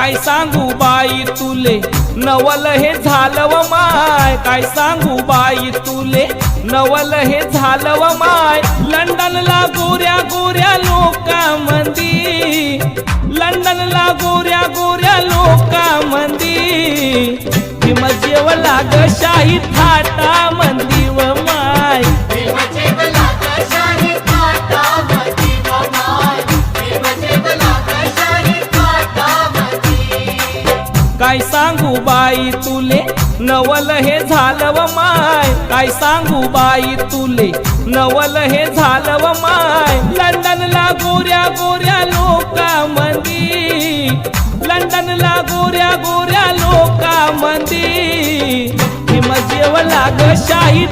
काय सांगू बाई तुले नवल हे झालं व माय, काय सांगू बाई तुले नवल हे झालं व माय। लंडनला गोऱ्या गोऱ्या लोकांमंदी, लंडनला गोऱ्या गोऱ्या लोकांमंदी भीम जेवला ग शाही थाटामंदी व माय। काय सांगू बाई तुले नवल हे झालं व माय, काय सांगू बाई तुले नवल हे झालं व माय। लंडनला गोऱ्या गोऱ्या लोकांमंदी, लंडनला गोऱ्या गोऱ्या लोकांमंदी भीम जेवला ग शाही